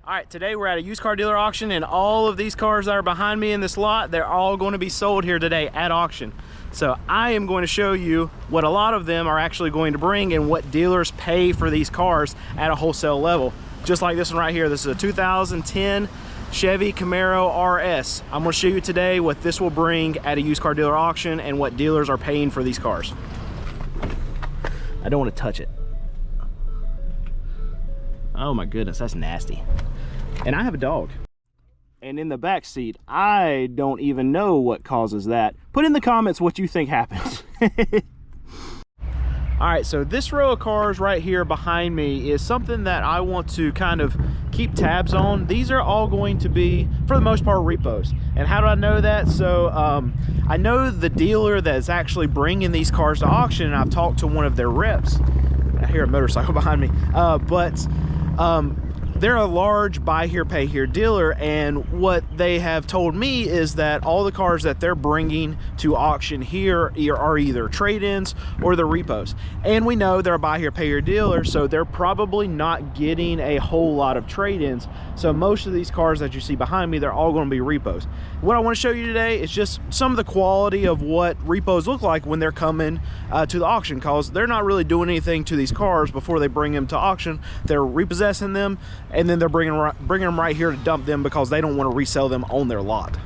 Alright, today we're at a used car dealer auction, and all of these cars that are behind me in this lot, they're all going to be sold here today at auction. So I am going to show you what a lot of them are actually going to bring and what dealers pay for these cars at a wholesale level. Just like this one right here. This is a 2010 Chevy Camaro RS. I'm going to show you today what this will bring at a used car dealer auction and what dealers are paying for these cars. I don't want to touch it. Oh my goodness, that's nasty. And I have a dog. And in the back seat, I don't even know what causes that. Put in the comments what you think happens. All right, so this row of cars right here behind me is something that I want to kind of keep tabs on. These are all going to be, for the most part, repos. And how do I know that? So I know the dealer that's actually bringing these cars to auction, and I've talked to one of their reps. I hear a motorcycle behind me. They're a large buy here, pay here dealer, and what they have told me is that all the cars that they're bringing to auction here are either trade-ins or the repos. And we know they're a buy here, pay here dealer, so they're probably not getting a whole lot of trade-ins. So most of these cars that you see behind me, they're all going to be repos. What I want to show you today is just some of the quality of what repos look like when they're coming to the auction, because they're not really doing anything to these cars before they bring them to auction. They're repossessing them, and then they're bringing them right here to dump them because they don't want to resell them on their lot.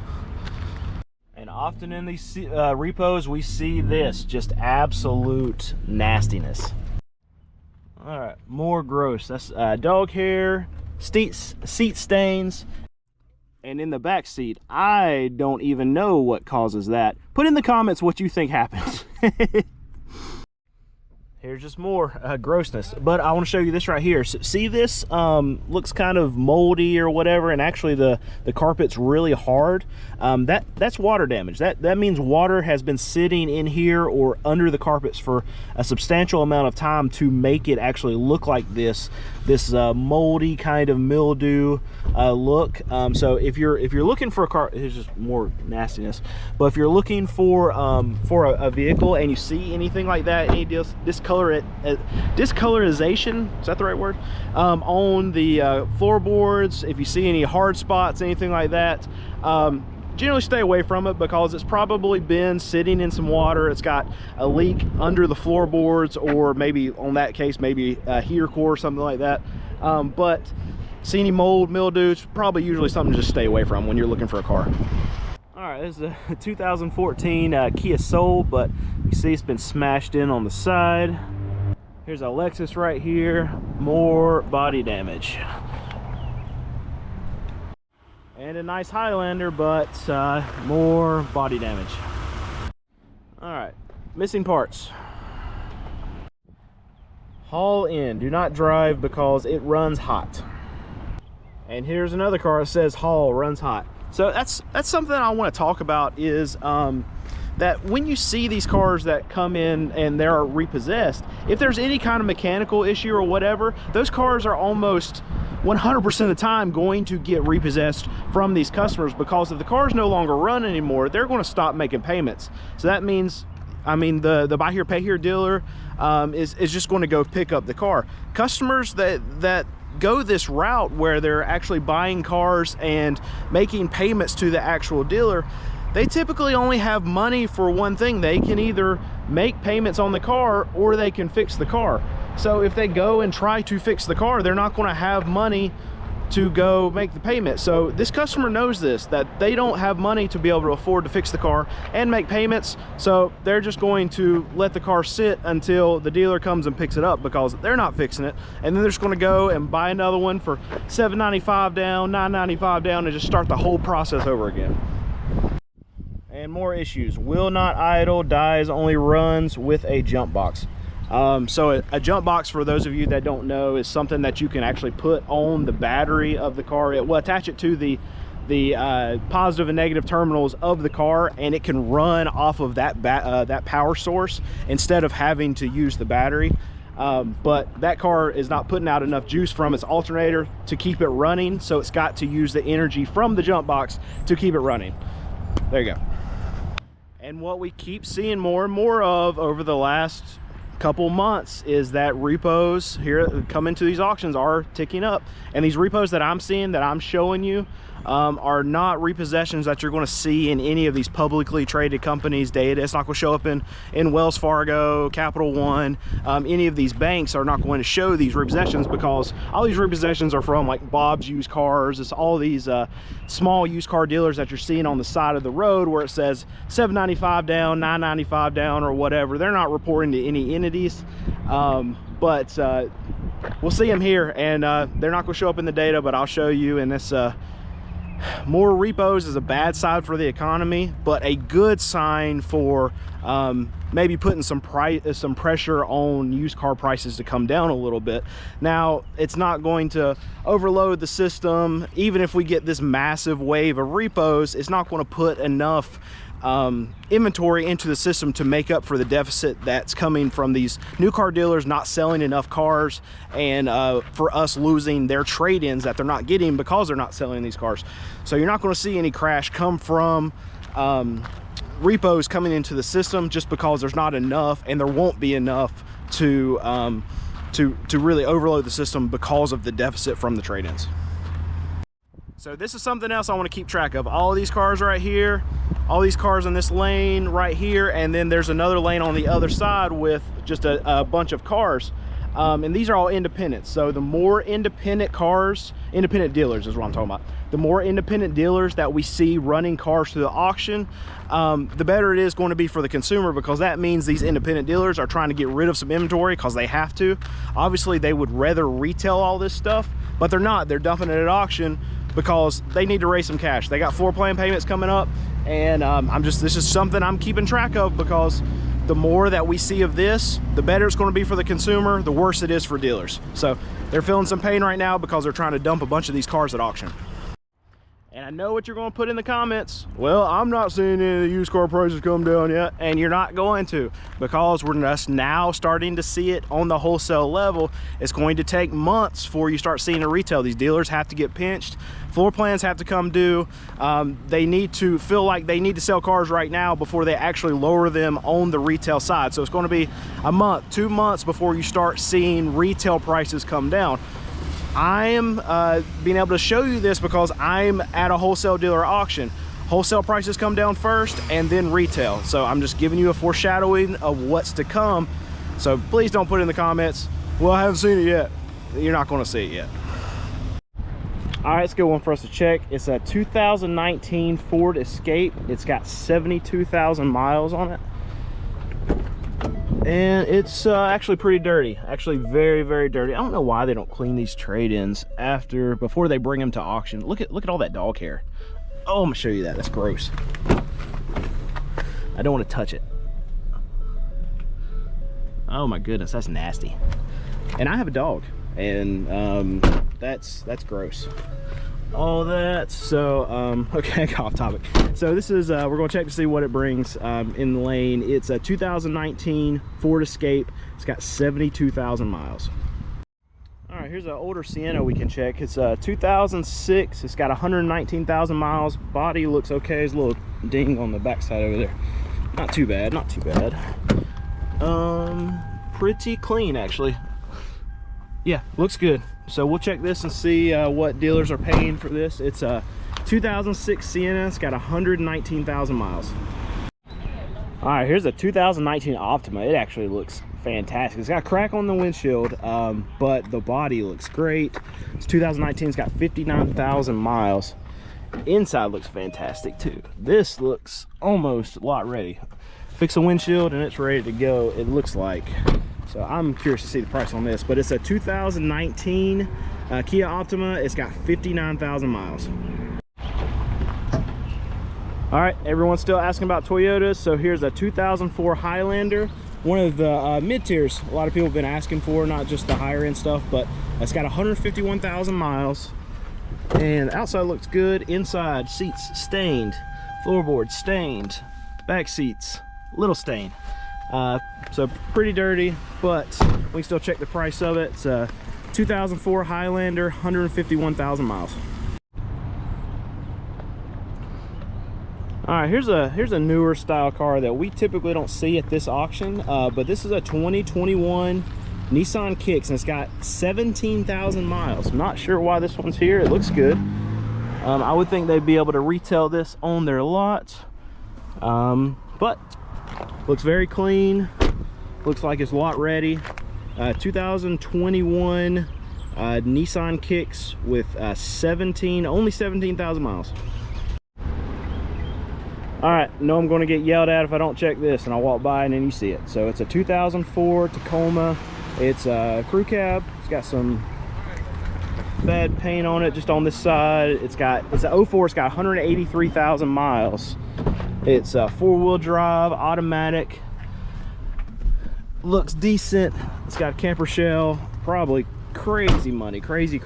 And often in these repos, we see this, just absolute nastiness. All right, more gross. That's dog hair, seat stains, and in the back seat, I don't even know what causes that. Put in the comments what you think happens. Here's just more grossness, but I want to show you this right here. So see this looks kind of moldy or whatever, and actually the carpet's really hard. That's water damage. That means water has been sitting in here or under the carpets for a substantial amount of time to make it actually look like this moldy kind of mildew look. So if you're looking for a car, here's just more nastiness. But if you're looking for a vehicle and you see anything like that, any discolorization, is that the right word, on the floorboards, if you see any hard spots, anything like that, generally stay away from it because it's probably been sitting in some water. It's got a leak under the floorboards, or maybe on that case, maybe a heater core or something like that. But see any mold, mildew, it's probably usually something to just stay away from when you're looking for a car. All right, this is a 2014 Kia Soul, but you see it's been smashed in on the side. Here's a Lexus right here, more body damage. And a nice Highlander, but more body damage. All right, missing parts. Haul in, do not drive because it runs hot. And here's another car that says haul, runs hot. So that's something I want to talk about, is that when you see these cars that come in and they're repossessed, if there's any kind of mechanical issue or whatever, those cars are almost 100% of the time going to get repossessed from these customers, because if the car's no longer running anymore, they're going to stop making payments. So that means, I mean, the buy here, pay here dealer is just going to go pick up the car. Customers that go this route where they're actually buying cars and making payments to the actual dealer, they typically only have money for one thing. They can either make payments on the car or they can fix the car. So if they go and try to fix the car, they're not going to have money to go make the payment. So this customer knows this, that they don't have money to be able to afford to fix the car and make payments. So they're just going to let the car sit until the dealer comes and picks it up, because they're not fixing it. And then they're just going to go and buy another one for $795 down, $995 down, and just start the whole process over again. And more issues. Will not idle, dies, only runs with a jump box. So a jump box, for those of you that don't know, is something that you can actually put on the battery of the car. It will attach it to the positive and negative terminals of the car, and it can run off of that power source instead of having to use the battery. But that car is not putting out enough juice from its alternator to keep it running, so it's got to use the energy from the jump box to keep it running. There you go. And what we keep seeing more and more of over the last couple months is that repos here coming to these auctions are ticking up, and these repos that I'm seeing, that I'm showing you, are not repossessions that you're going to see in any of these publicly traded companies' data. It's not going to show up in Wells Fargo, Capital One. Any of these banks are not going to show these repossessions, because all these repossessions are from like Bob's Used Cars. It's all these small used car dealers that you're seeing on the side of the road where it says $795 down, $995 down, or whatever. They're not reporting to any entities, but we'll see them here, and they're not going to show up in the data, but I'll show you. And this more repos is a bad side for the economy, but a good sign for maybe putting some pressure on used car prices to come down a little bit. Now, it's not going to overload the system. Even if we get this massive wave of repos, it's not going to put enough inventory into the system to make up for the deficit that's coming from these new car dealers not selling enough cars, and for us losing their trade-ins that they're not getting because they're not selling these cars. So you're not going to see any crash come from repos coming into the system, just because there's not enough, and there won't be enough to really overload the system because of the deficit from the trade-ins. So this is something else I want to keep track of. All of these cars right here, all these cars in this lane right here, and then there's another lane on the other side with just a bunch of cars. And these are all independents. So the more independent cars, independent dealers is what I'm talking about. The more independent dealers that we see running cars to the auction, the better it is going to be for the consumer, because that means these independent dealers are trying to get rid of some inventory because they have to. Obviously, they would rather retail all this stuff, but they're not. They're dumping it at auction because they need to raise some cash. They got floor plan payments coming up, and this is something I'm keeping track of, because the more that we see of this, the better it's going to be for the consumer, the worse it is for dealers. So they're feeling some pain right now because they're trying to dump a bunch of these cars at auction. And I know what you're going to put in the comments. Well, I'm not seeing any of the used car prices come down yet. And you're not going to, because we're just now starting to see it on the wholesale level. It's going to take months before you start seeing a retail. These dealers have to get pinched. Floor plans have to come due. They need to feel like they need to sell cars right now before they actually lower them on the retail side. So it's going to be a month, 2 months before you start seeing retail prices come down. I am being able to show you this because I'm at a wholesale dealer auction. Wholesale prices come down first and then retail. So I'm just giving you a foreshadowing of what's to come. So please don't put in the comments, well, I haven't seen it yet. You're not going to see it yet. All right, it's a good one for us to check. It's a 2019 Ford Escape. It's got 72,000 miles on it. And it's actually pretty dirty. Actually very, very dirty. I don't know why they don't clean these trade-ins before they bring them to auction. Look at all that dog hair. Oh, I'm gonna show you that. That's gross. I don't want to touch it. Oh my goodness, that's nasty. And I have a dog, and that's gross. All that. So okay, I got off topic. So this is we're going to check to see what it brings in the lane. It's a 2019 Ford Escape. It's got 72,000 miles. All right, here's an older Sienna we can check. It's a 2006. It's got 119,000 miles. Body looks okay. There's a little ding on the backside over there. Not too bad, not too bad. Pretty clean actually. Yeah, looks good. So we'll check this and see what dealers are paying for this. It's a 2006 Sienna. It's got 119,000 miles. All right, here's a 2019 Optima. It actually looks fantastic. It's got a crack on the windshield, but the body looks great. It's 2019. It's got 59,000 miles. Inside looks fantastic too. This looks almost lot ready. Fix a windshield and it's ready to go, it looks like. So I'm curious to see the price on this, but it's a 2019 Kia Optima. It's got 59,000 miles. All right, everyone's still asking about Toyotas. So here's a 2004 Highlander, one of the mid-tiers a lot of people have been asking for, not just the higher end stuff, but it's got 151,000 miles. And outside looks good. Inside, seats stained, floorboard stained, back seats little stained. So pretty dirty, but we can still check the price of it. It's a 2004 Highlander, 151,000 miles. All right, here's a newer style car that we typically don't see at this auction, but this is a 2021 Nissan Kicks, and it's got 17,000 miles. I'm not sure why this one's here. It looks good. I would think they'd be able to retail this on their lot, but looks very clean. Looks like it's lot ready. 2021 Nissan Kicks with only 17,000 miles. All right, know I'm going to get yelled at if I don't check this, and I'll walk by and then you see it. So it's a 2004 Tacoma. It's a crew cab. It's got some bad paint on it just on this side. It's an 04. It's got 183,000 miles. It's a four-wheel drive, automatic. Looks decent. It's got a camper shell. Probably crazy money, crazy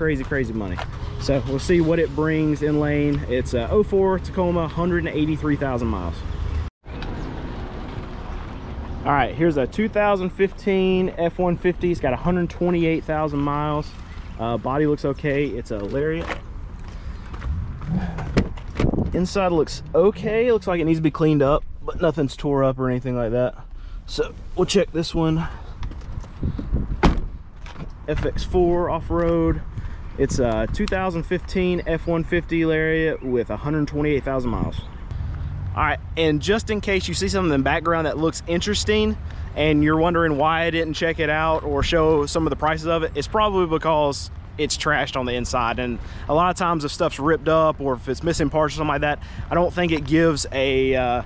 money. So we'll see what it brings in lane. It's a 04 Tacoma, 183,000 miles. All right, here's a 2015 F-150. It's got 128,000 miles. Body looks okay. It's a Lariat. Inside looks okay. Looks like it needs to be cleaned up, but nothing's tore up or anything like that. So we'll check this one. FX4 off-road. It's a 2015 F-150 Lariat with 128,000 miles. All right, and just in case you see something in the background that looks interesting and you're wondering why I didn't check it out or show some of the prices of it, it's probably because it's trashed on the inside. And a lot of times if stuff's ripped up or if it's missing parts or something like that, I don't think it gives a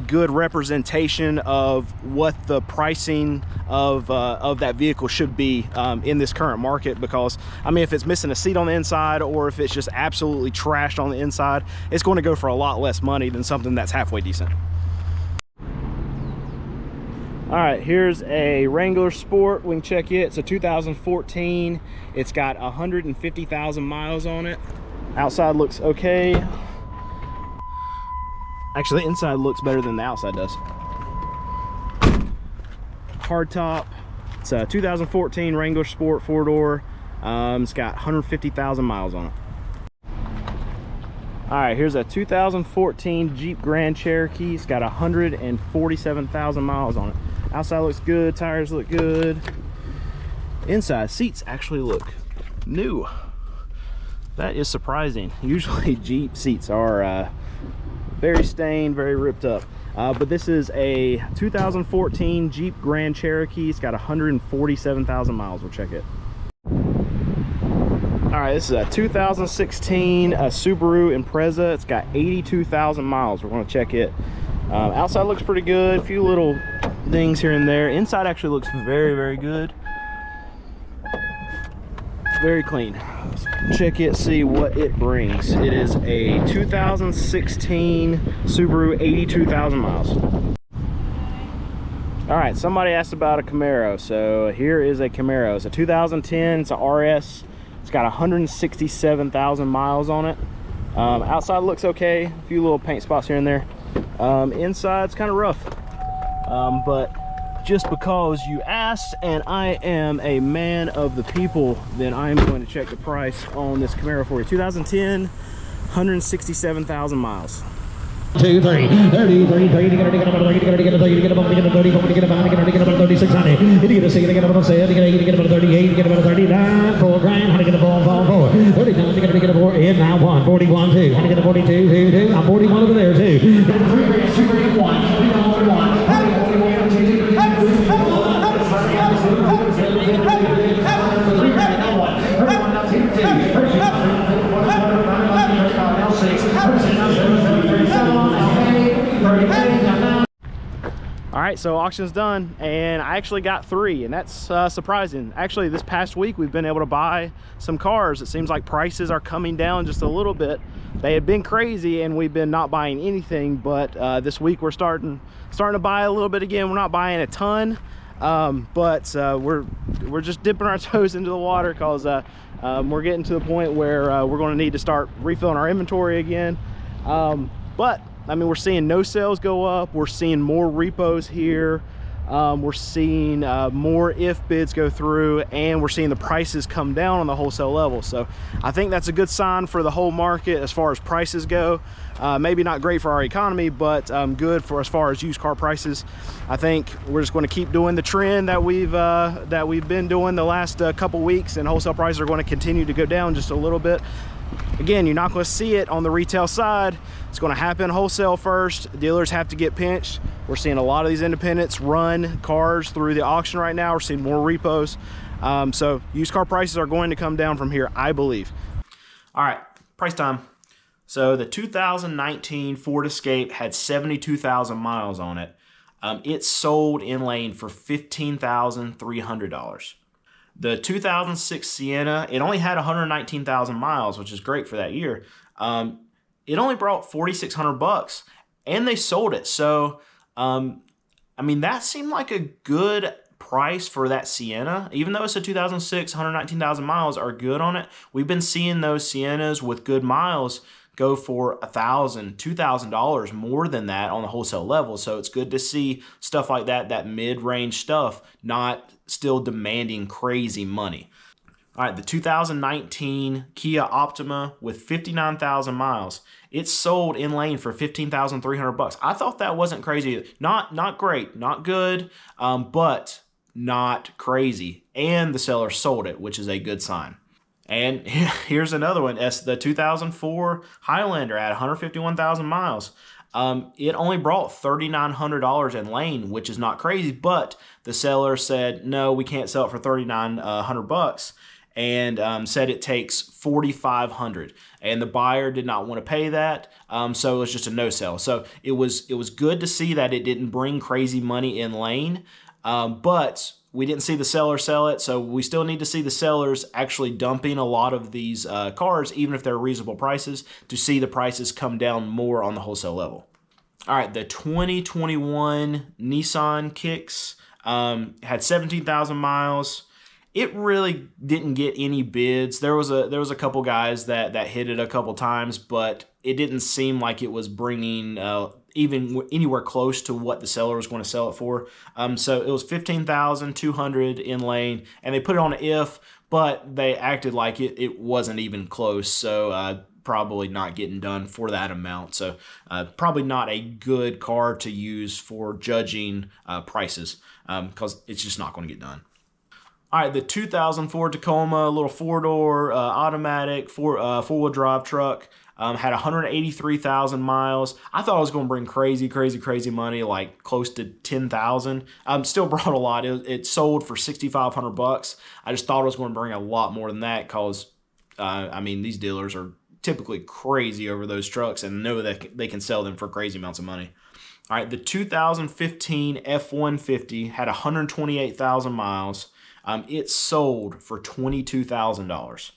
good representation of what the pricing of that vehicle should be in this current market. Because I mean, if it's missing a seat on the inside or if it's just absolutely trashed on the inside, it's going to go for a lot less money than something that's halfway decent. All right, here's a Wrangler Sport. We can check it. It's a 2014. It's got 150,000 miles on it. Outside looks okay. Actually, the inside looks better than the outside does. Hard top. It's a 2014 Wrangler Sport 4-door. It's got 150,000 miles on it. All right, here's a 2014 Jeep Grand Cherokee. It's got 147,000 miles on it. Outside looks good. Tires look good. Inside seats actually look new. That is surprising. Usually Jeep seats are very stained, very ripped up, but this is a 2014 Jeep Grand Cherokee. It's got 147,000 miles. We'll check it. All right, this is a 2016 Subaru Impreza. It's got 82,000 miles. We're going to check it. Outside looks pretty good. A few little things here and there. Inside actually looks very good. Very clean. Let's check it, see what it brings. It is a 2016 Subaru, 82,000 miles. All right, somebody asked about a Camaro, so here is a Camaro. It's a 2010. It's a RS. It's got 167,000 miles on it. Outside looks okay. A few little paint spots here and there. Inside's kind of rough, but just because you asked and I am a man of the people, then I am going to check the price on this Camaro for you. 2010, 167,000 miles. 2, 3, 30, 30, 30, to get a 30, to get a 30, to get a 30, to get a 30, to get a 5, to get a 3600, to get a 6, to get a 7, to get a 8, to get a 38, to get a 39, 4 grand, how to get a 4, 39, to get a 4, in now 1, 41, 2, how to get a 42, 2, 2, I'm 41 over there, 2. 3 grand, 2 grand, 1, 1, All right, so auction's done, and I actually got 3, and that's surprising. Actually, this past week we've been able to buy some cars. It seems like prices are coming down just a little bit. They had been crazy, and we've been not buying anything. But this week we're starting to buy a little bit again. We're not buying a ton, but we're just dipping our toes into the water because we're getting to the point where we're going to need to start refilling our inventory again. But I mean, we're seeing no sales go up. We're seeing more repos here. We're seeing more if bids go through, and we're seeing the prices come down on the wholesale level. So I think that's a good sign for the whole market as far as prices go. Maybe not great for our economy, but good for as far as used car prices. I think we're just going to keep doing the trend that we've been doing the last couple weeks, and wholesale prices are going to continue to go down just a little bit. Again, you're not going to see it on the retail side. It's going to happen wholesale first. Dealers have to get pinched. We're seeing a lot of these independents run cars through the auction right now. We're seeing more repos. So used car prices are going to come down from here, I believe. All right, price time. So the 2019 Ford Escape had 72,000 miles on it. It sold in lane for $15,300. The 2006 Sienna, it only had 119,000 miles, which is great for that year. It only brought $4,600, and they sold it. So, I mean, that seemed like a good price for that Sienna. Even though it's a 2006, 119,000 miles are good on it. We've been seeing those Siennas with good miles go for $1,000, $2,000 more than that on the wholesale level. So it's good to see stuff like that, that mid-range stuff, not still demanding crazy money. All right, the 2019 Kia Optima with 59,000 miles, it sold in lane for $15,300. I thought that wasn't crazy. Not great, not good, but not crazy. And the seller sold it, which is a good sign. And here's another one. It's the 2004 Highlander at 151,000 miles. It only brought $3,900 in lane, which is not crazy, but the seller said, no, we can't sell it for $3,900, and said it takes $4,500, and the buyer did not want to pay that, so it was just a no sell. So it was good to see that it didn't bring crazy money in lane, but we didn't see the seller sell it, so we still need to see the sellers actually dumping a lot of these cars, even if they're reasonable prices, to see the prices come down more on the wholesale level. All right, the 2021 Nissan Kicks had 17,000 miles. It really didn't get any bids. There was a couple guys that hit it a couple times, but it didn't seem like it was bringing even anywhere close to what the seller was going to sell it for. So it was $15,200 in lane, and they put it on an if, but they acted like it wasn't even close. So probably not getting done for that amount. So probably not a good car to use for judging prices, because it's just not going to get done. All right, the 2004 Tacoma, a little four-door automatic four-wheel drive truck, had 183,000 miles. I thought it was going to bring crazy money, like close to 10,000. Still brought a lot. It sold for $6,500. I just thought it was going to bring a lot more than that, because I mean, these dealers are typically crazy over those trucks and know that they can sell them for crazy amounts of money. All right, the 2015 F-150 had 128,000 miles. It sold for $22,000.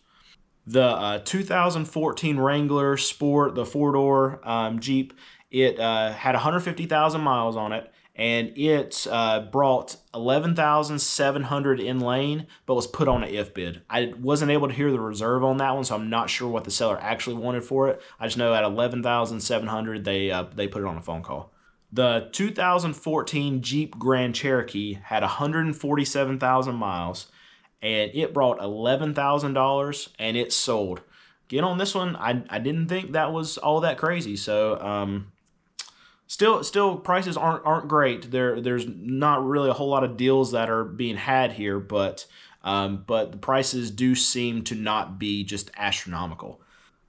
The 2014 Wrangler Sport, the four-door Jeep, it had 150,000 miles on it, and it brought 11,700 in lane, but was put on an if bid. I wasn't able to hear the reserve on that one, so I'm not sure what the seller actually wanted for it. I just know at 11,700 they put it on a phone call. The 2014 Jeep Grand Cherokee had 147,000 miles, and it brought $11,000, and it sold. Again, on this one, I didn't think that was all that crazy. So still prices aren't great. There's not really a whole lot of deals that are being had here, but the prices do seem to not be just astronomical.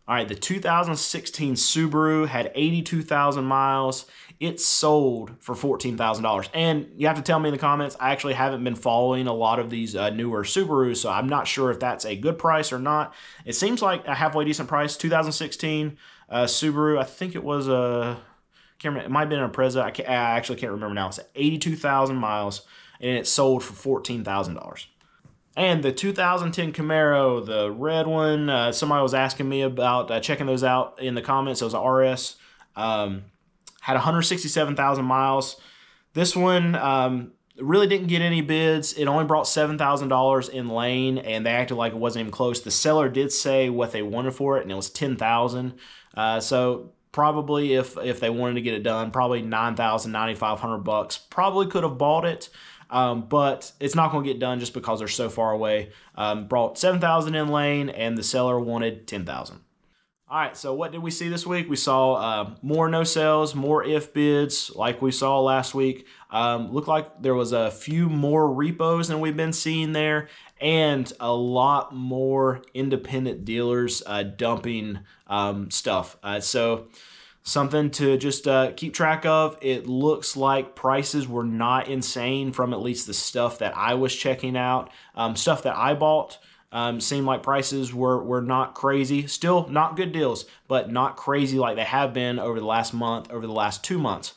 All right, the 2016 Subaru had 82,000 miles. It sold for $14,000. And you have to tell me in the comments, I actually haven't been following a lot of these newer Subarus, so I'm not sure if that's a good price or not. It seems like a halfway decent price. 2016 Subaru, I think it was a, can't remember, it might have been a Impreza. I actually can't remember now. It's 82,000 miles, and it sold for $14,000. And the 2010 Camaro, the red one, somebody was asking me about checking those out in the comments. It was an RS. Had 167,000 miles. This one really didn't get any bids. It only brought $7,000 in lane, and they acted like it wasn't even close. The seller did say what they wanted for it, and it was $10,000. So Probably if they wanted to get it done, probably $9,000, $9,500. Probably could have bought it, but it's not going to get done just because they're so far away. Brought $7,000 in lane, and the seller wanted $10,000. All right, so what did we see this week? We saw more no sales, more if bids, like we saw last week. Looked like there was a few more repos than we've been seeing there, and a lot more independent dealers dumping stuff. So something to just keep track of. It looks like prices were not insane from at least the stuff that I was checking out. Stuff that I bought seemed like prices were not crazy. Still not good deals, but not crazy like they have been over the last month, over the last 2 months.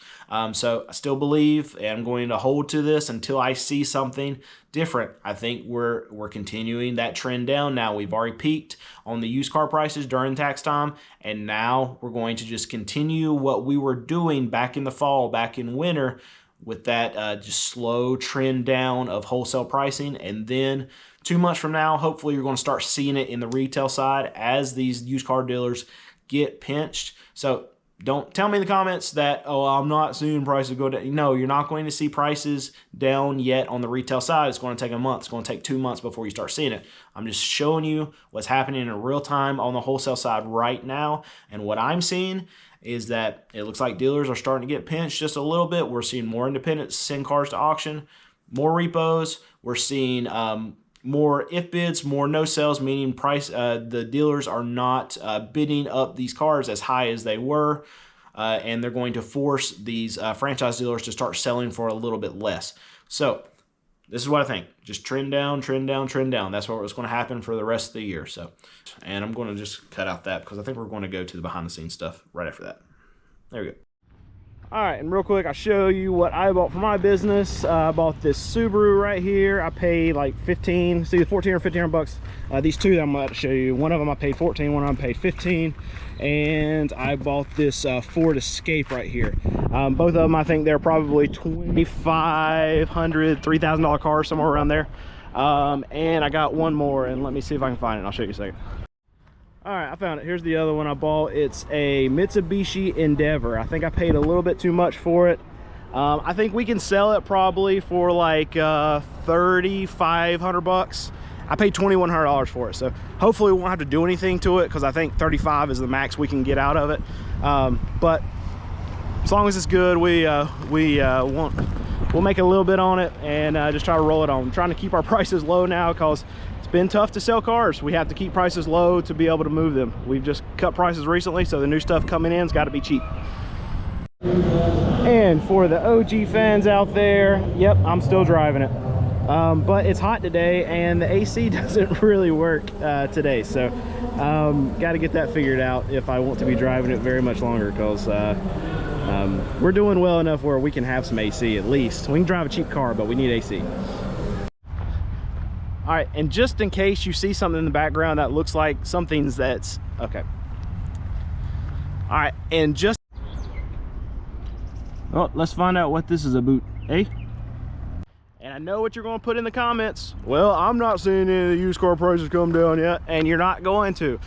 So I still believe, and I'm going to hold to this until I see something different. I think we're continuing that trend down now. We've already peaked on the used car prices during tax time, and now we're going to just continue what we were doing back in the fall, back in winter, with that just slow trend down of wholesale pricing. And then 2 months from now, hopefully you're going to start seeing it in the retail side as these used car dealers get pinched. So don't tell me in the comments that, oh, I'm not seeing prices go down. No, you're not going to see prices down yet on the retail side. It's going to take a month. It's going to take 2 months before you start seeing it. I'm just showing you what's happening in real time on the wholesale side right now. And what I'm seeing is that it looks like dealers are starting to get pinched just a little bit. We're seeing more independents send cars to auction, more repos. We're seeing more if bids, more no sales, meaning the dealers are not bidding up these cars as high as they were, and they're going to force these franchise dealers to start selling for a little bit less. So this is what I think. Just trend down, trend down, trend down. That's what was going to happen for the rest of the year. So, and I'm going to just cut out that because I think we're going to go to the behind the scenes stuff right after that. There we go. All right, and real quick, I'll show you what I bought for my business. I bought this Subaru right here. I paid like 15, see, 14 or 1500 bucks. These two that I'm about to show you, one of them I paid 14, one of them I paid 15. And I bought this Ford Escape right here. Both of them, I think they're probably $2,500, $3,000 cars, somewhere around there. And I got one more, and let me see if I can find it. I'll show you in a second. All right, I found it. Here's the other one I bought. It's a Mitsubishi Endeavor. I think I paid a little bit too much for it. I think we can sell it probably for like 3,500 bucks. I paid $2,100 for it, so hopefully we won't have to do anything to it because I think 35 is the max we can get out of it. But as long as it's good, we'll make a little bit on it and just try to roll it on. I'm trying to keep our prices low now because it's been tough to sell cars. We have to keep prices low to be able to move them. We've just cut prices recently, so the new stuff coming in has got to be cheap. And for the OG fans out there, yep, I'm still driving it. But it's hot today and the AC doesn't really work today, so got to get that figured out if I want to be driving it very much longer, because we're doing well enough where we can have some AC at least. We can drive a cheap car, but we need AC. All right, and just in case you see something in the background that looks like something's that's okay. All right, and just let's find out what this is about, eh? And I know what you're going to put in the comments. Well, I'm not seeing any of the used car prices come down yet, and you're not going to.